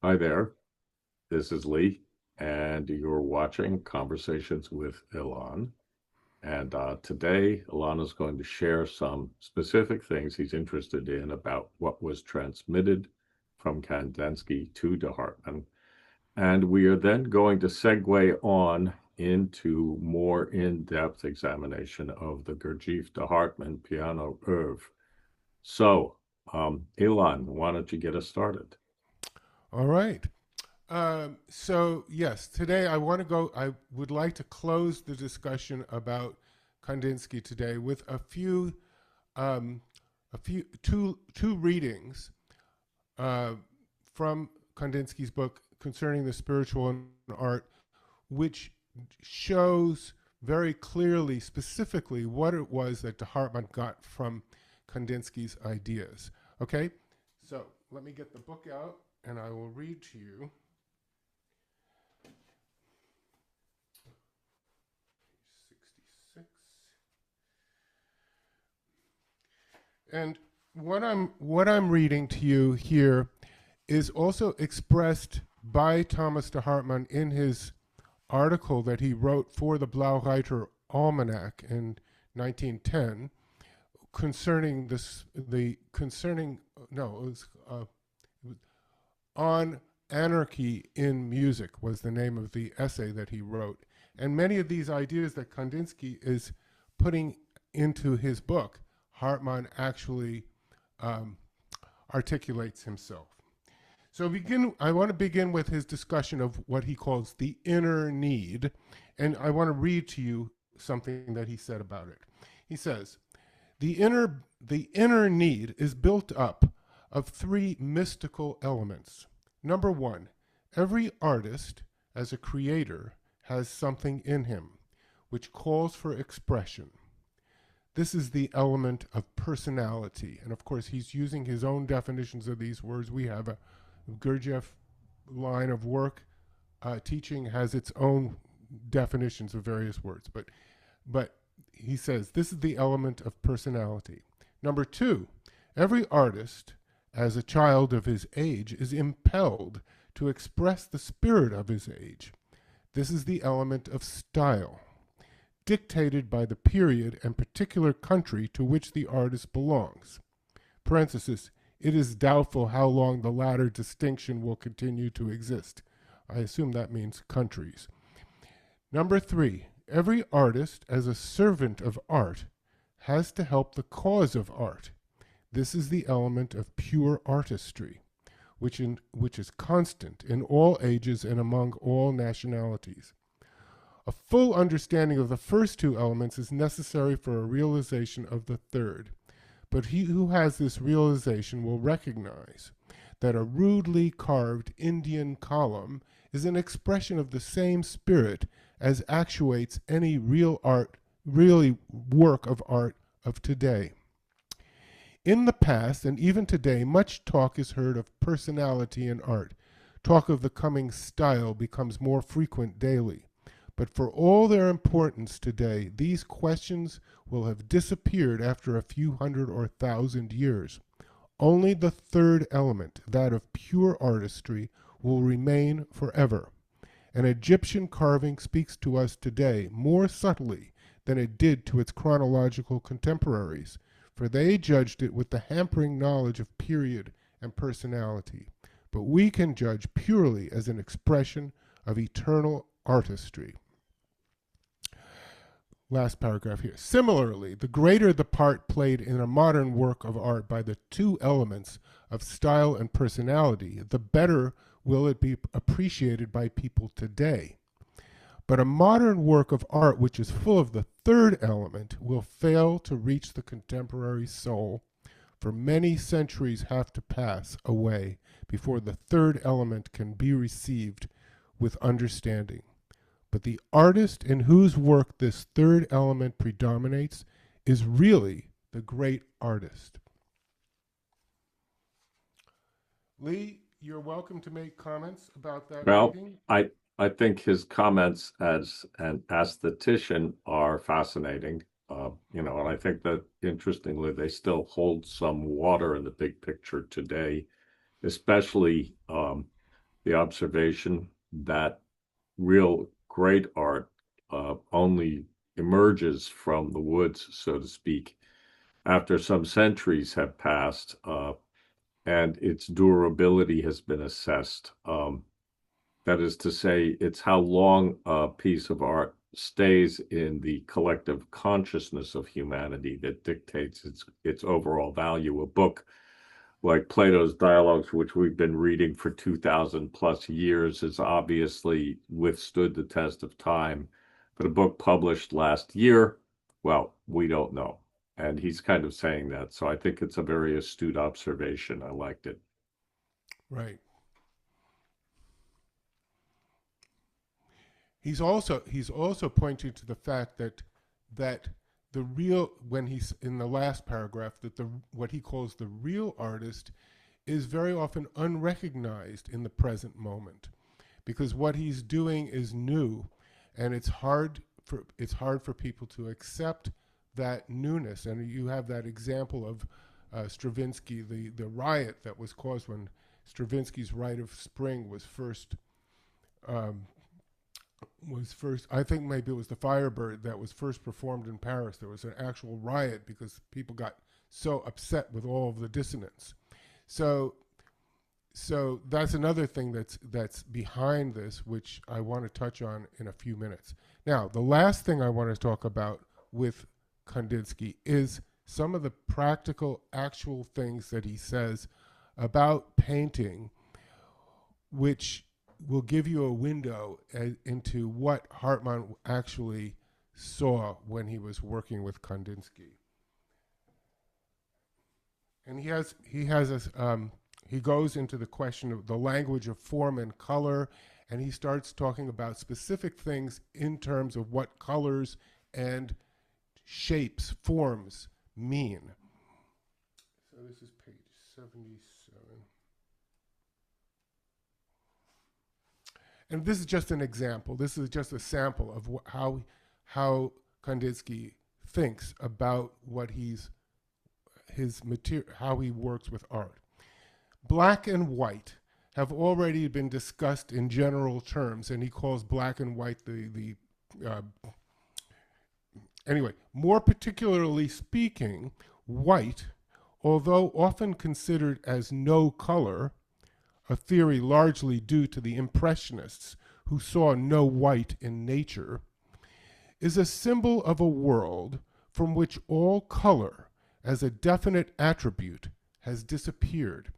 Hi there, this is Lee, and you're watching Conversations with Elan. And today, Elan is going to share some specific things he's interested in about what was transmitted from Kandinsky to de Hartmann. And we are then going to segue on into more in-depth examination of the Gurdjieff de Hartmann piano oeuvre. So, Elan, why don't you get us started? All right. So yes, today I would like to close the discussion about Kandinsky today with um, two readings uh, from Kandinsky's book concerning the spiritual and art, which shows very clearly, specifically, what it was that de Hartmann got from Kandinsky's ideas. Okay, so let me get the book out and I will read to you. Page 66. And what I'm reading to you here is also expressed by Thomas de Hartmann in his article that he wrote for the Blaureiter Almanac in 1910 concerning this the concerning no it was on anarchy in music was the name of the essay that he wrote, and many of these ideas that Kandinsky is putting into his book, Hartmann actually um, articulates himself. So I want to begin with his discussion of what he calls the inner need, and I want to read to you something that he said about it. He says, the inner need is built up of three mystical elements. Number one, every artist, as a creator, has something in him which calls for expression. This is the element of personality. And of course, he's using his own definitions of these words. We have a Gurdjieff line of work. Teaching has its own definitions of various words. But he says this is the element of personality. Number two, every artist, as a child of his age, is impelled to express the spirit of his age. This is the element of style, dictated by the period and particular country to which the artist belongs. Parenthesis, it is doubtful how long the latter distinction will continue to exist. I assume that means countries. Number three, every artist, as a servant of art, has to help the cause of art. This is the element of pure artistry, which is constant in all ages and among all nationalities. A full understanding of the first two elements is necessary for a realization of the third. But he who has this realization will recognize that a rudely carved Indian column is an expression of the same spirit as actuates any really work of art of today. In the past and even today, much talk is heard of personality in art. Talk of the coming style becomes more frequent daily. But for all their importance today, these questions will have disappeared after a few hundred or thousand years. Only the third element, that of pure artistry, will remain forever. An Egyptian carving speaks to us today more subtly than it did to its chronological contemporaries, for they judged it with the hampering knowledge of period and personality. But we can judge purely as an expression of eternal artistry. Last paragraph here. Similarly, the greater the part played in a modern work of art by the two elements of style and personality, the better will it be appreciated by people today. But a modern work of art which is full of the third element will fail to reach the contemporary soul, for many centuries have to pass away before the third element can be received with understanding. But the artist in whose work this third element predominates is really the great artist. Lee, you're welcome to make comments about that Well, reading. I think his comments as an aesthetician are fascinating. And I think that interestingly, they still hold some water in the big picture today, especially the observation that real great art only emerges from the woods, so to speak, after some centuries have passed and its durability has been assessed. That is to say, it's how long a piece of art stays in the collective consciousness of humanity that dictates its overall value. A book like Plato's Dialogues, which we've been reading for 2,000 plus years, has obviously withstood the test of time. But a book published last year, well, we don't know. And he's kind of saying that. So I think it's a very astute observation. I liked it. Right. He's also pointing to the fact that the real, when he's in the last paragraph, that the what he calls the real artist is very often unrecognized in the present moment, because what he's doing is new, and it's hard for people to accept that newness. And you have that example of Stravinsky, the riot that was caused when Stravinsky's Rite of Spring um, was first. I think maybe it was the Firebird that was first performed in Paris. There was an actual riot because people got so upset with all of the dissonance. So so that's another thing that's behind this, which I want to touch on in a few minutes. Now, the last thing I want to talk about with Kandinsky is some of the practical, actual things that he says about painting, which will give you a window into what Hartmann actually saw when he was working with Kandinsky. And he goes into the question of the language of form and color, and he starts talking about specific things in terms of what colors and shapes, forms mean. So this is page 77. And this is just an example. This is just a sample of how Kandinsky thinks about what his material, how he works with art. Black and white have already been discussed in general terms, and he calls black and white anyway, more particularly speaking, white, although often considered as no color, a theory largely due to the Impressionists who saw no white in nature, is a symbol of a world from which all color as a definite attribute has disappeared.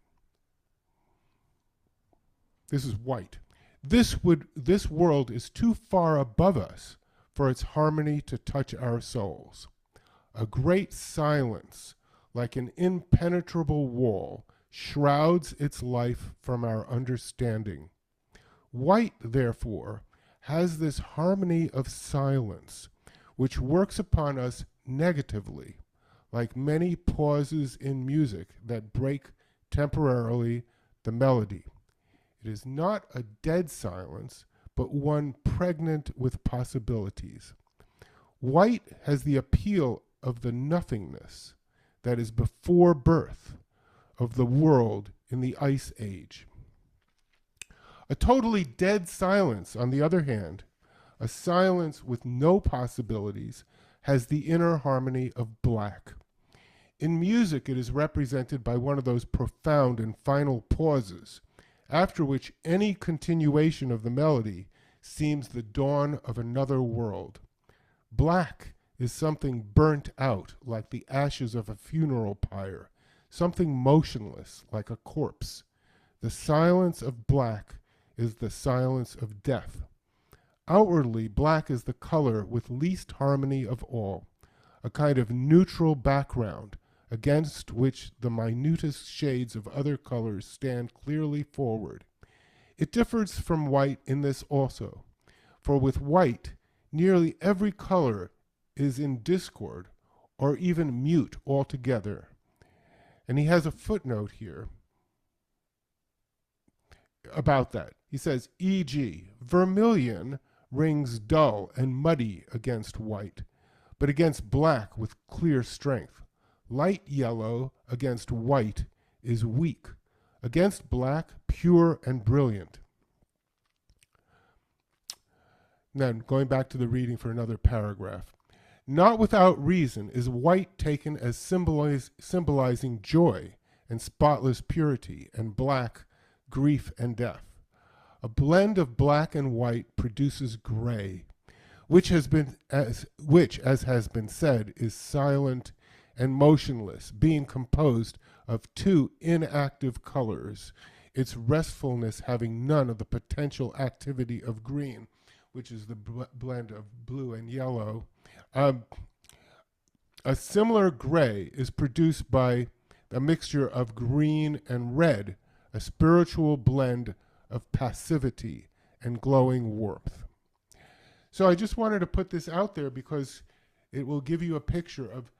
This is white. This world is too far above us for its harmony to touch our souls. A great silence, like an impenetrable wall, shrouds its life from our understanding. White, therefore, has this harmony of silence, which works upon us negatively, like many pauses in music that break temporarily the melody. It is not a dead silence, but one pregnant with possibilities. White has the appeal of the nothingness that is before birth of the world in the Ice Age. A totally dead silence, on the other hand, a silence with no possibilities, has the inner harmony of black. In music, it is represented by one of those profound and final pauses, after which any continuation of the melody seems the dawn of another world. Black is something burnt out like the ashes of a funeral pyre, something motionless like a corpse. The silence of black is the silence of death. Outwardly, black is the color with least harmony of all, a kind of neutral background against which the minutest shades of other colors stand clearly forward. It differs from white in this also, for with white, nearly every color is in discord or even mute altogether. And he has a footnote here about that. He says, e.g., vermilion rings dull and muddy against white, but against black with clear strength. Light yellow against white is weak, against black pure and brilliant. Then, going back to the reading for another paragraph. Not without reason is white taken as symbolizing joy and spotless purity, and black, grief and death. A blend of black and white produces gray, which, as has been said, is silent and motionless, being composed of two inactive colors, its restfulness having none of the potential activity of green, which is the blend of blue and yellow. Um, a similar gray is produced by a mixture of green and red, a spiritual blend of passivity and glowing warmth. So I just wanted to put this out there because it will give you a picture of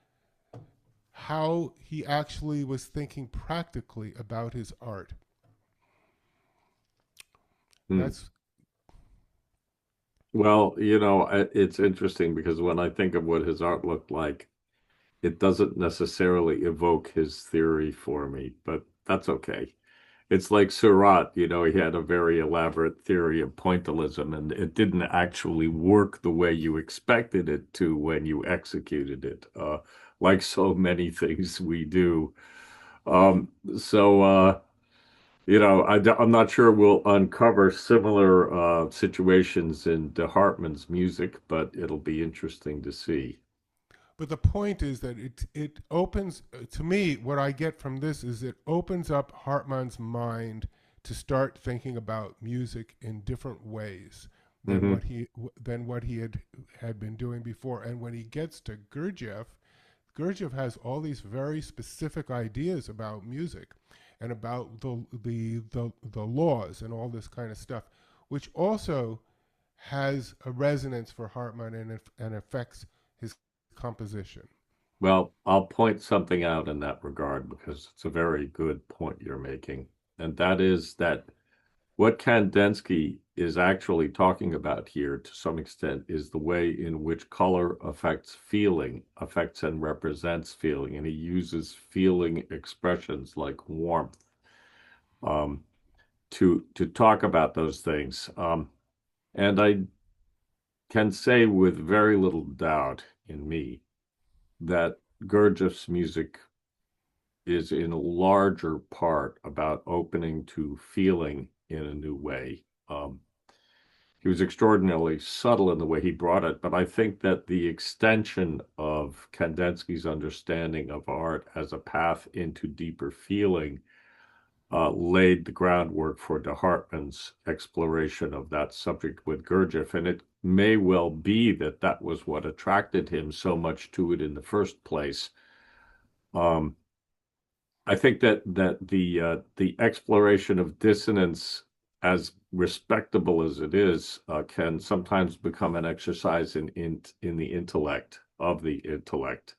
how he actually was thinking practically about his art. Hmm. That's Well, it's interesting because when I think of what his art looked like, it doesn't necessarily evoke his theory for me, but that's okay. It's like Surratt, he had a very elaborate theory of pointillism, and it didn't actually work the way you expected it to when you executed it, like so many things we do. So, I'm not sure we'll uncover similar situations in de Hartmann's music, but it'll be interesting to see. But the point is that it opens to me. What I get from this is it opens up Hartmann's mind to start thinking about music in different ways than Hmm. what he had been doing before. And when he gets to Gurdjieff has all these very specific ideas about music and about the laws and all this kind of stuff, which also has a resonance for Hartmann and affects his composition. Well, I'll point something out in that regard because it's a very good point you're making. And that is that what Kandinsky is actually talking about here to some extent is the way in which color affects feeling, affects and represents feeling. And he uses feeling expressions like warmth um, to talk about those things. And I can say with very little doubt in me that Gurdjieff's music is in a larger part about opening to feeling in a new way. He was extraordinarily subtle in the way he brought it, but I think that the extension of Kandinsky's understanding of art as a path into deeper feeling laid the groundwork for de Hartmann's exploration of that subject with Gurdjieff. And it may well be that that was what attracted him so much to it in the first place. Um, I think that the exploration of dissonance, as respectable as it is, can sometimes become an exercise in the intellect of the intellect.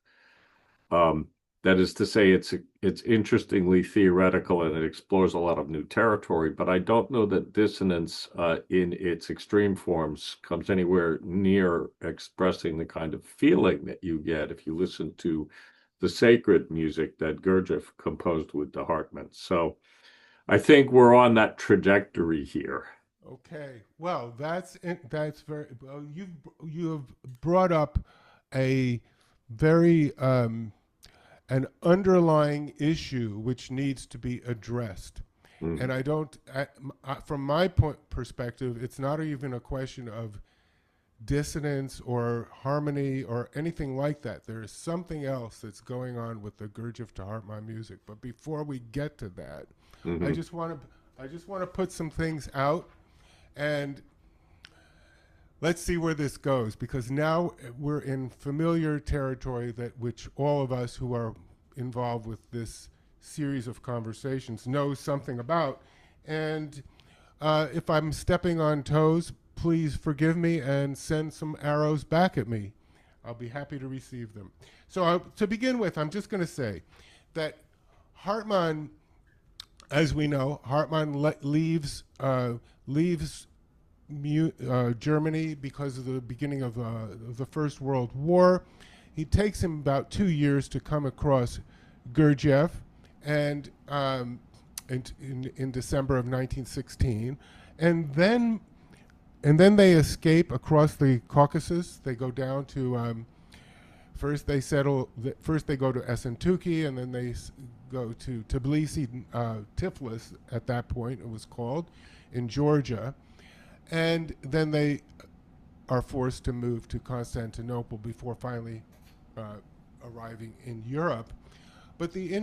Um, that is to say, it's interestingly theoretical and it explores a lot of new territory. But I don't know that dissonance, in its extreme forms, comes anywhere near expressing the kind of feeling that you get if you listen to the sacred music that Gurdjieff composed with de Hartmann. So I think we're on that trajectory here. Okay, well, that's very well. You have brought up a very an underlying issue which needs to be addressed. And Mm. I don't, from my perspective, it's not even a question of dissonance or harmony or anything like that. There is something else that's going on with the Gurdjieff to Hartmann music. But before we get to that, I Hmm. just want to I just want to put some things out and let's see where this goes because now we're in familiar territory that which all of us who are involved with this series of conversations know something about. And if I'm stepping on toes, please forgive me and send some arrows back at me. I'll be happy to receive them. So, to begin with, I'm just going to say that Hartmann, as we know, Hartmann leaves Germany because of the beginning of the First World War. He takes him about 2 years to come across Gurdjieff, and in December of 1916, and then and then they escape across the Caucasus. They go down to first they settle. First they go to Essentuki, and then they go to Tbilisi, Tiflis. At that point, it was called, in Georgia, and then they are forced to move to Constantinople before finally arriving in Europe. But the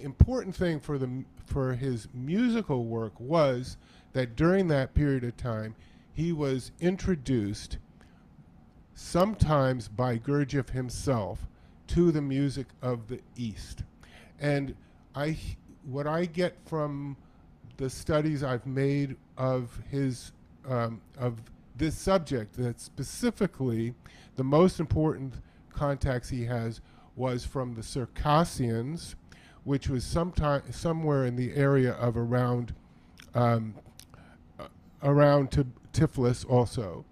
important thing for his musical work was that during that period of time, he was introduced, sometimes by Gurdjieff himself, to the music of the East. And what I get from the studies I've made of of this subject, that specifically the most important contacts he has was from the Circassians, which was somewhere in the area of around Tiflis also.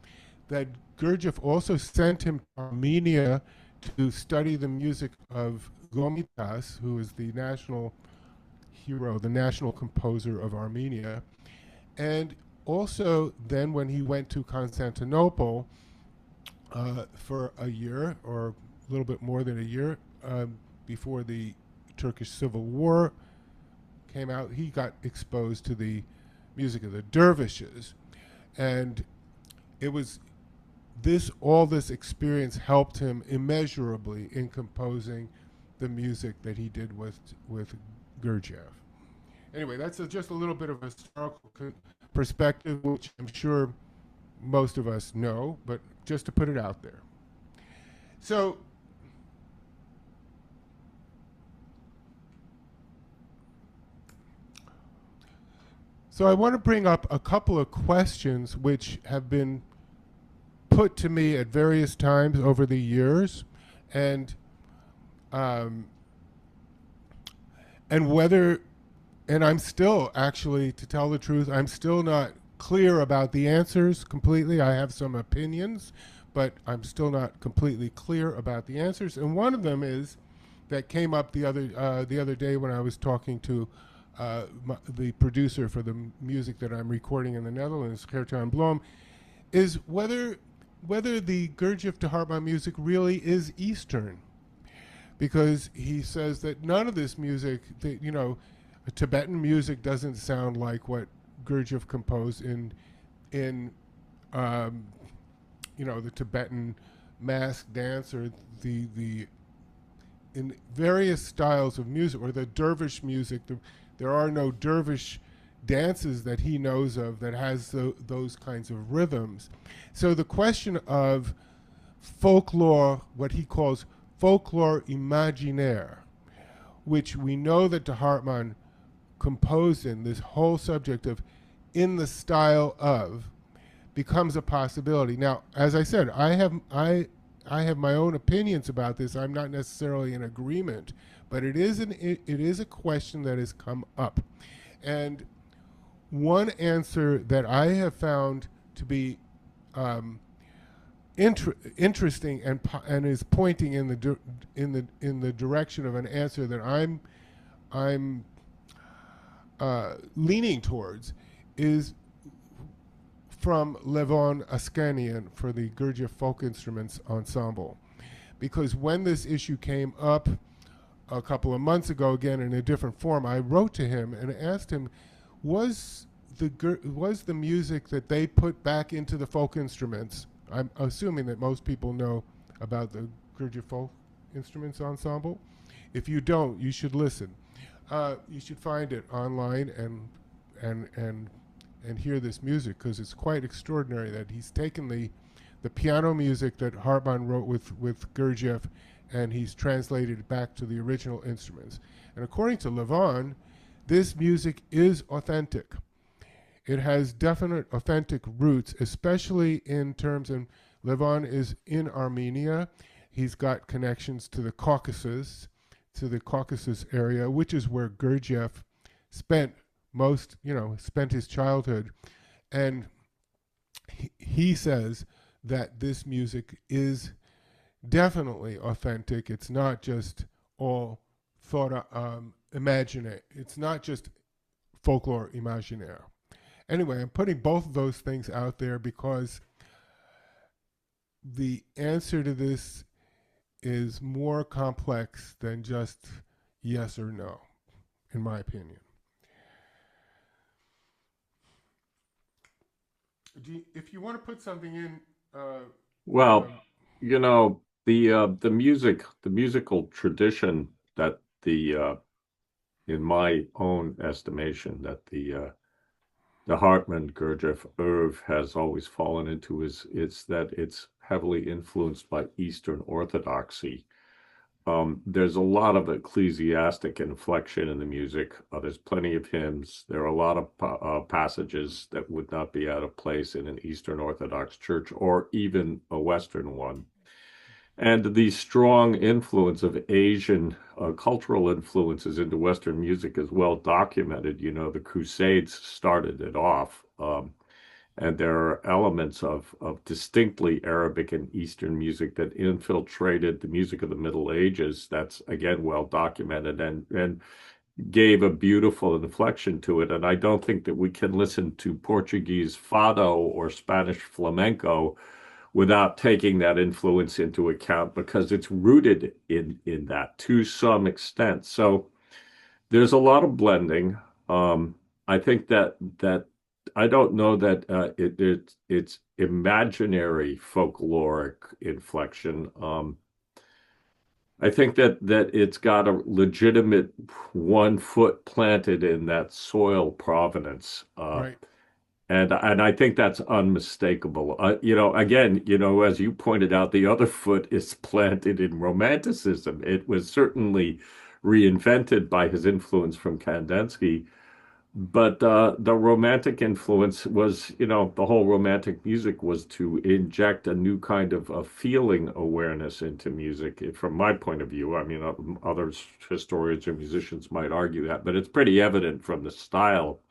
That Gurdjieff also sent him to Armenia to study the music of Gomitas, who is the national hero, the national composer of Armenia. And also then when he went to Constantinople for a year, or a little bit more than a year, before the Turkish Civil War came out, he got exposed to the music of the dervishes. And it was all this experience helped him immeasurably in composing the music that he did with Gurdjieff. Anyway, that's just a little bit of a historical perspective, which I'm sure most of us know, but just to put it out there. So I want to bring up a couple of questions which have been put to me at various times over the years, and whether, and I'm still, actually, to tell the truth, I'm still not clear about the answers completely. I have some opinions, but I'm still not completely clear about the answers. And one of them is that came up the other day when I was talking to the producer for the music that I'm recording in the Netherlands, Gertjan Blom, is whether the Gurdjieff to Hartmann music really is Eastern, because he says that none of this music, Tibetan music doesn't sound like what Gurdjieff composed in the Tibetan mask dance, or the in various styles of music, or the dervish music. There are no dervish dances that he knows of that has those kinds of rhythms. So the question of folklore, what he calls folklore imaginaire, which we know that de Hartmann composed in, this whole subject of in the style of, becomes a possibility. Now, as I said, I have my own opinions about this. I'm not necessarily in agreement, but it is a question that has come up. And one answer that I have found to be interesting and is pointing in the direction of an answer that I'm leaning towards is from Levon Askanian for the Gurdjieff Folk Instruments Ensemble. Because when this issue came up a couple of months ago, again in a different form, I wrote to him and asked him, was the music that they put back into the folk instruments, I'm assuming that most people know about the Gurdjieff Folk Instruments Ensemble. If you don't, you should listen. You should find it online and hear this music, because it's quite extraordinary that he's taken the piano music that Hartmann wrote with Gurdjieff, and he's translated it back to the original instruments. And according to Levon, this music is authentic. It has definite authentic roots, especially in terms of, Levon is in Armenia. He's got connections to the Caucasus area, which is where Gurdjieff spent his childhood. And he says that this music is definitely authentic. It's not just all imaginaire. It's not just folklore imaginaire. Anyway, I'm putting both of those things out there because the answer to this is more complex than just yes or no, in my opinion. If you want to put something in, Well, um, the the musical tradition that in my own estimation, that the Hartmann Gurdjieff oeuvre has always fallen into is that it's heavily influenced by Eastern Orthodoxy. There's a lot of ecclesiastic inflection in the music. There's plenty of hymns. There are a lot of passages that would not be out of place in an Eastern Orthodox church or even a Western one. And the strong influence of Asian cultural influences into Western music is well documented. The Crusades started it off. And there are elements of distinctly Arabic and Eastern music that infiltrated the music of the Middle Ages. That's again well documented and gave a beautiful inflection to it. And I don't think that we can listen to Portuguese fado or Spanish flamenco without taking that influence into account because it's rooted in that to some extent. So there's a lot of blending. I think that I don't know that it's imaginary folkloric inflection. I think that it's got a legitimate 1 foot planted in that soil provenance. right. And I think that's unmistakable. Again, as you pointed out, the other foot is planted in Romanticism. It was certainly reinvented by his influence from Kandinsky, but the Romantic influence was, the whole Romantic music was to inject a new kind of feeling awareness into music. From my point of view, I mean, others, historians or musicians might argue that, but it's pretty evident from the style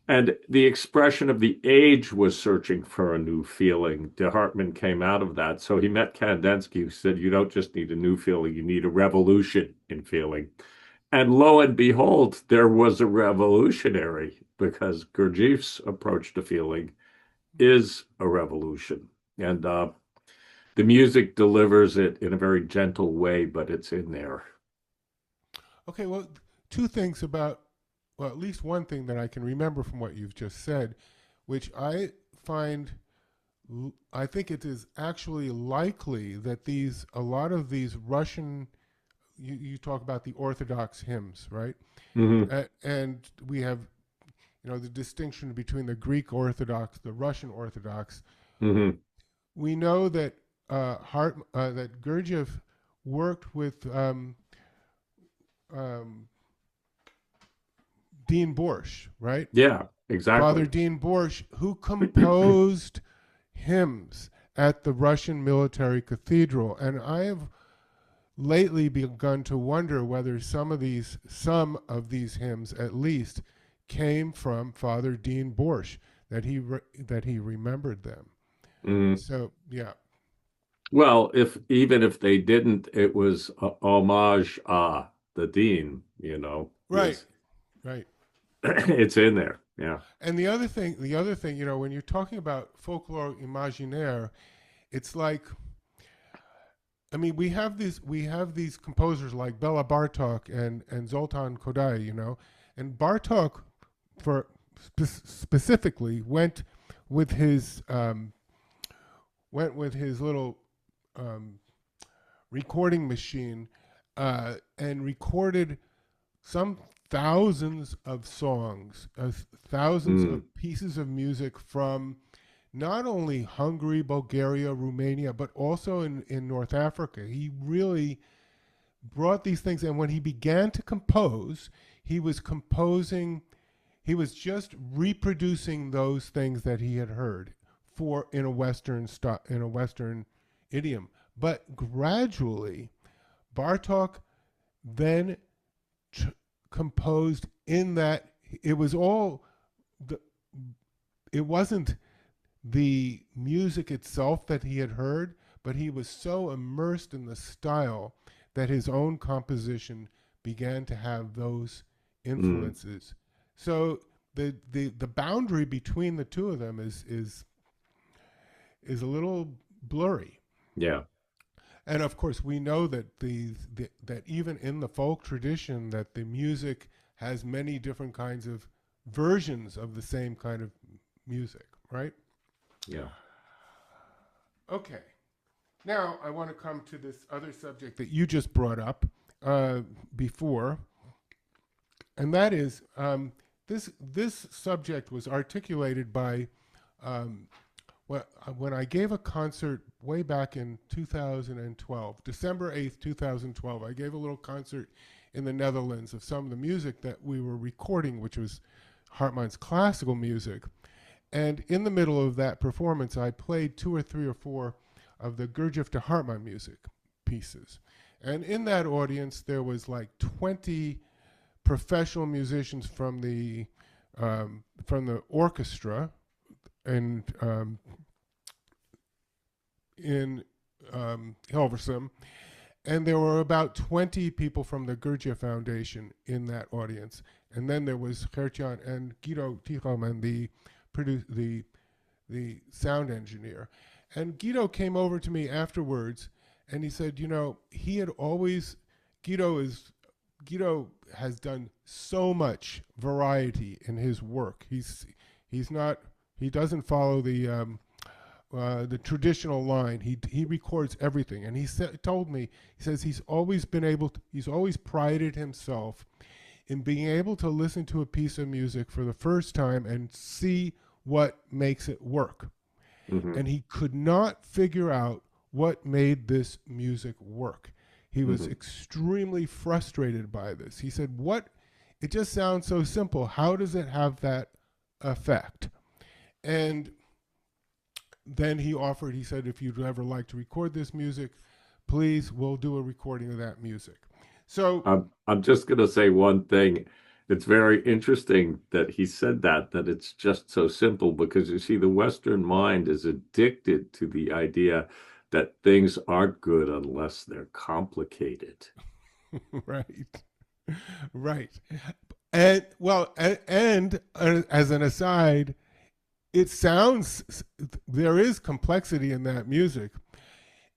and the expression of the age was searching for a new feeling. De Hartmann came out of that. So he met Kandinsky, who said, you don't just need a new feeling, you need a revolution in feeling. And lo and behold, there was a revolutionary because Gurdjieff's approach to feeling is a revolution. And the music delivers it in a very gentle way, but it's in there. Okay, well, two things about, well, at least one thing that I can remember from what you've just said, which I find, I think it is actually likely that a lot of these Russian, you talk about the Orthodox hymns, right? Hmm. And we have, the distinction between the Greek Orthodox, the Russian Orthodox. Hmm. We know that that Gurdjieff worked with um, Dean Borsch, right? Yeah, Father exactly. Dean Borsch, who composed hymns at the Russian military cathedral. And I have lately begun to wonder whether some of these hymns, at least, came from Father Dean Borsch, that he remembered them. Mhm. So yeah, Well, if even if they didn't, it was a homage à the Dean, right, is right. it's in there. Yeah. And the other thing, when you're talking about folklore imaginaire, it's like, I mean, we have these composers like Bela Bartok and Zoltan Kodály, and Bartok, for specifically, with his um, went with his little um, recording machine and recorded some thousands of songs, thousands of Mm, pieces of music from not only Hungary, Bulgaria, Romania, but also in North Africa. He really brought these things, and when he began to compose, he was composing, he was just reproducing those things that he had heard for in a Western idiom. But gradually, Bartok then tr- composed in that it was all the, it wasn't the music itself that he had heard, but he was so immersed in the style that his own composition began to have those mm, influences. So the boundary between the two of them is a little blurry. Yeah. And of course, we know that that even in the folk tradition, that the music has many different kinds of versions of the same kind of music, right? Yeah. Okay. Now I want to come to this other subject that you just brought up before, and that is this subject was articulated by um, when I gave a concert way back in 2012, December 8th, 2012. I gave a little concert in the Netherlands of some of the music that we were recording, which was Hartmann's classical music. And in the middle of that performance, I played two or three or four of the Gurdjieff to Hartmann music pieces. And in that audience, there was like 20 professional musicians from the orchestra and in Hilversum, and there were about 20 people from the Gurdjieff Foundation in that audience. And then there was Gertjan and Guido Tichelman, the sound engineer. And Guido came over to me afterwards, and he said, you know, he had always Guido has done so much variety in his work. He doesn't follow the traditional line. He records everything, and told me, he says he's always prided himself in being able to listen to a piece of music for the first time and see what makes it work. Mm-hmm. And he could not figure out what made this music work. He was extremely frustrated by this. He said, it just sounds so simple. How does it have that effect? And then he said, if you'd ever like to record this music, please, we'll do a recording of that music. So I'm just going to say one thing. It's very interesting that he said that it's just so simple, because you see, the Western mind is addicted to the idea that things aren't good unless they're complicated. right. Right. And well, and as an aside, it sounds, there is complexity in that music.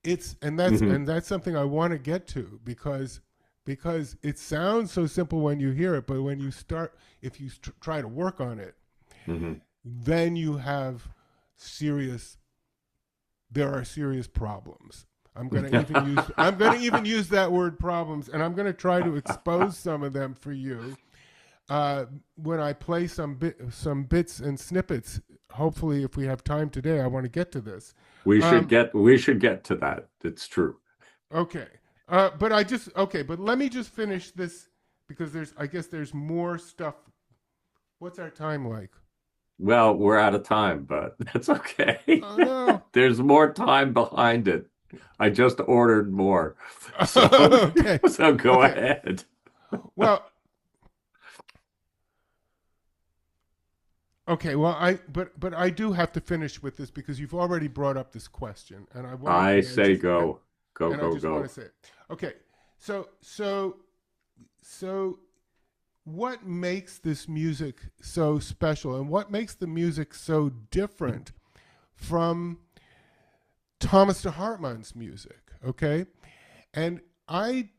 And that's something I want to get to, because it sounds so simple when you hear it, but when you start, if you try to work on it, then you have there are serious problems. I'm going to even use that word problems, and I'm going to try to expose some of them for you when I play some bits and snippets. Hopefully, if we have time today, I want to get to this. We should get to that. It's true. Okay. But let me just finish this, because I guess there's more stuff. What's our time like? Well, we're out of time, but that's okay. Oh no. There's more time behind it. I just ordered more. So, okay. So go ahead. Well, okay. Well, but I do have to finish with this, because you've already brought up this question, and I say go. Go, and go, I just go. want to say it. Okay. So what makes this music so special, and what makes the music so different from Thomas de Hartmann's music? Okay. And I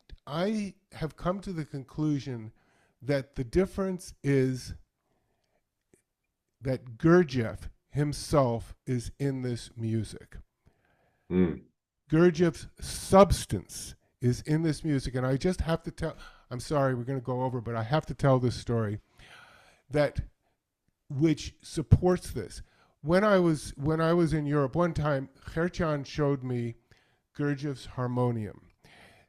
have come to the conclusion that the difference is that Gurdjieff himself is in this music. Gurdjieff's substance is in this music. And I just have to tell, I'm sorry, we're going to go over, but I have to tell this story which supports this. When I was in Europe one time, Gertjan showed me Gurdjieff's harmonium.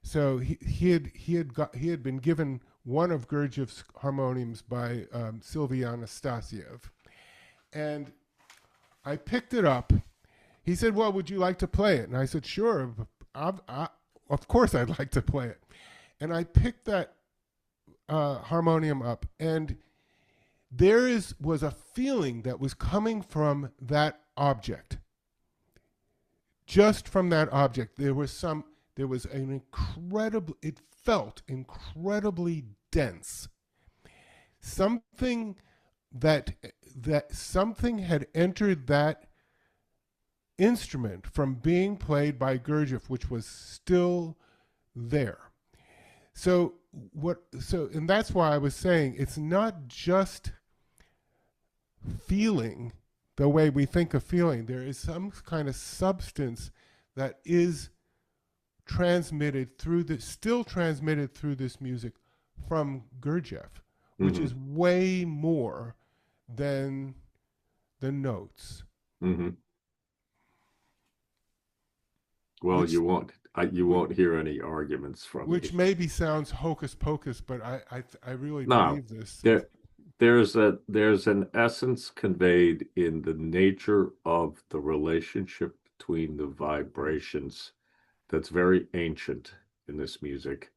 So he had been given one of Gurdjieff's harmoniums by Sylvie Anastasiev, and I picked it up. He said, "Well, would you like to play it?" And I said, "Sure, of course I'd like to play it." And I picked that harmonium up, and there was a feeling that was coming from that object. Just from that object, there was it felt incredibly dense. Something that that something had entered that instrument from being played by Gurdjieff, which was still there. So and that's why I was saying it's not just feeling the way we think of feeling. There is some kind of substance that is transmitted through this, still transmitted through this music from Gurdjieff, which Hmm. is way more than the notes, Hmm. Well, which you won't hear any arguments from which me. maybe sounds hocus pocus, but I really No, believe this. there there's an essence conveyed in the nature of the relationship between the vibrations that's very ancient in this music.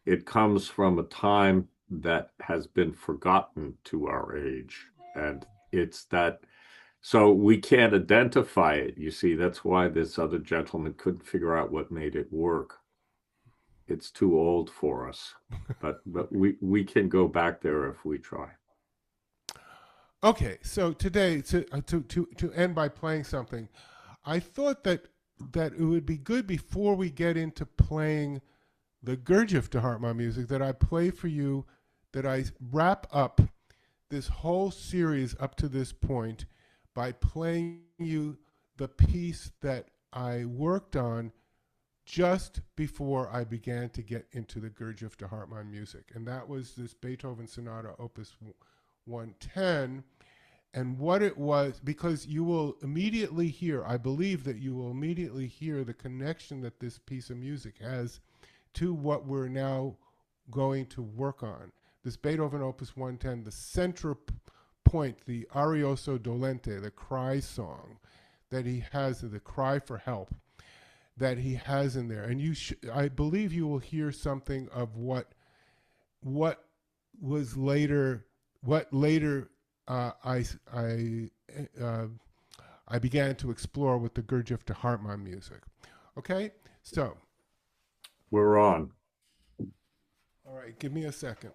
It comes from a time that has been forgotten to our age. And it's that, so we can't identify it. You see, that's why this other gentleman couldn't figure out what made it work. It's too old for us. But we can go back there if we try. Okay, so today to end by playing something, I thought that it would be good before we get into playing the Gurdjieff to Hartmann music that I play for you, that I wrap up this whole series up to this point by playing you the piece that I worked on just before I began to get into the Gurdjieff to Hartmann music. And that was this Beethoven Sonata Opus 110. And what it was, because you will immediately hear, I believe that you will immediately hear the connection that this piece of music has to what we're now going to work on. This Beethoven Opus 110, the central point, the Arioso Dolente, the cry song that he has, the cry for help that he has in there. And I believe you will hear something of what was later, what later uh, I began to explore with the Gurdjieff to Hartmann music. Okay, so We're on. all right, give me a second.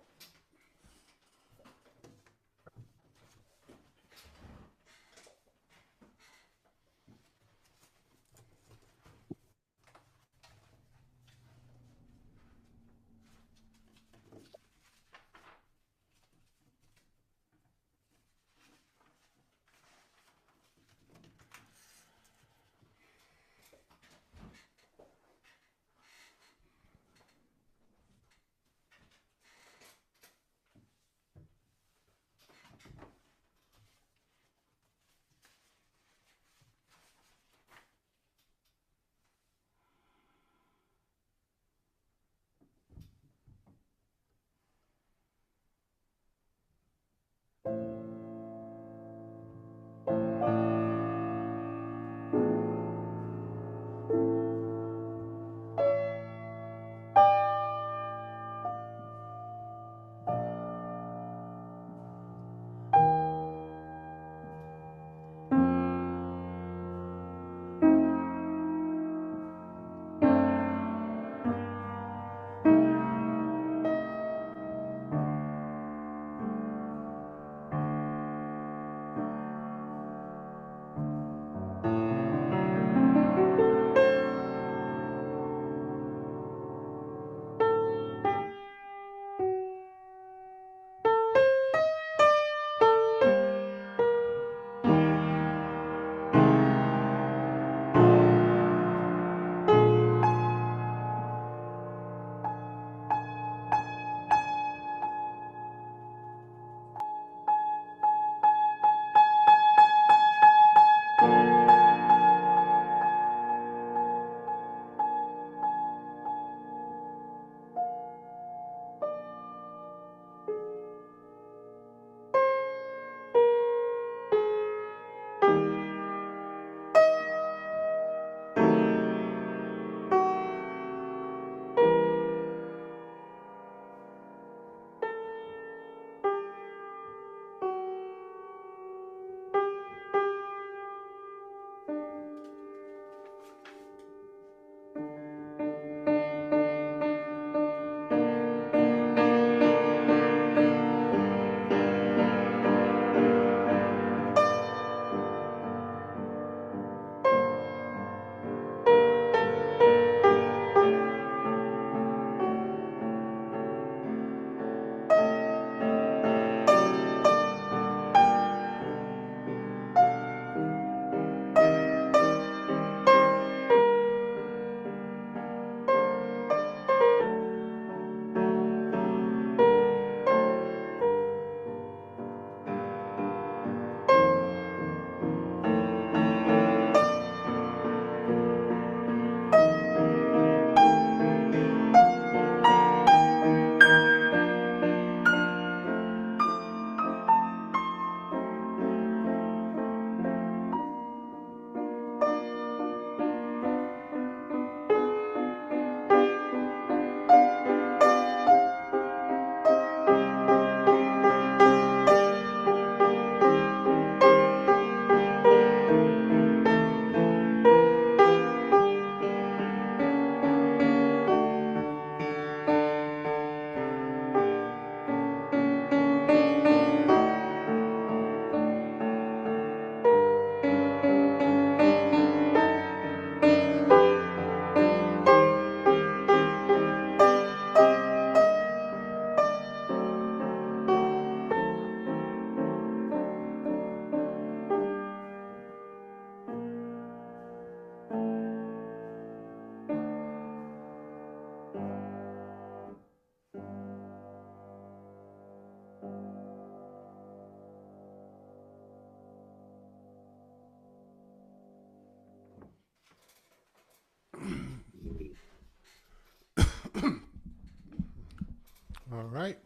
All right.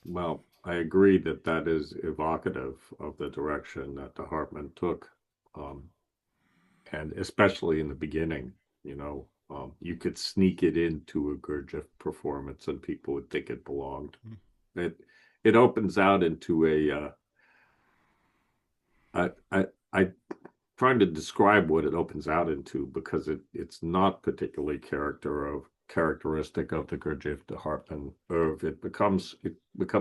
Well, I agree that that is evocative of the direction that the Hartmann took, um, and especially in the beginning, you could sneak it into a Gurdjieff performance, and people would think it belonged. It it opens out into I trying to describe what it opens out into because it's not particularly characteristic of the Gurdjieff de Hartmann Oeuvre. It becomes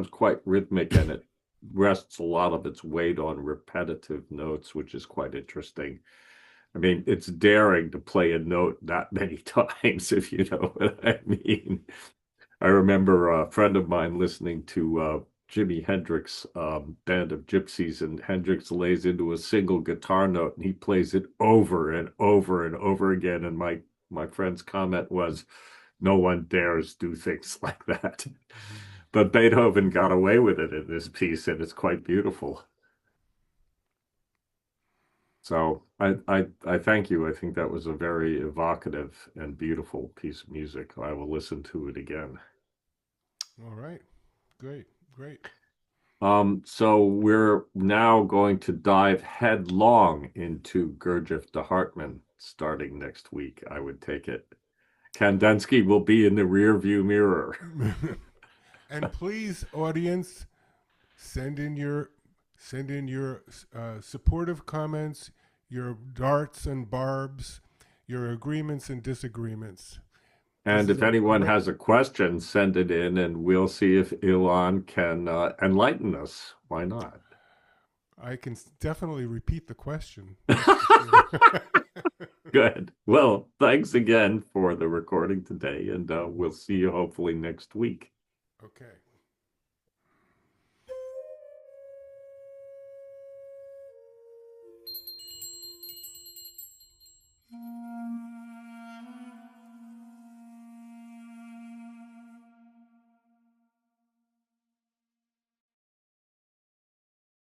quite rhythmic, and it rests a lot of its weight on repetitive notes, which is quite interesting. I mean, it's daring to play a note that many times, if you know what I mean. I remember a friend of mine listening to Jimi Hendrix Band of Gypsies, and Hendrix lays into a single guitar note, and he plays it over and over and over again. And my friend's comment was, "No one dares do things like that." But Beethoven got away with it in this piece, and it's quite beautiful. So I thank you. I think that was a very evocative and beautiful piece of music. I will listen to it again. All right. Great. Great. So we're now going to dive headlong into Gurdjieff de Hartmann starting next week, I would take it. Kandinsky will be in the rear view mirror. And please, audience, send in your supportive comments, your darts and barbs, your agreements and disagreements. This And is if a anyone great. has a question, send it in and we'll see if Elan can enlighten us. Why not? I can definitely repeat the question. That's for sure. Good. Well, thanks again for the recording today, and we'll see you hopefully next week. Okay.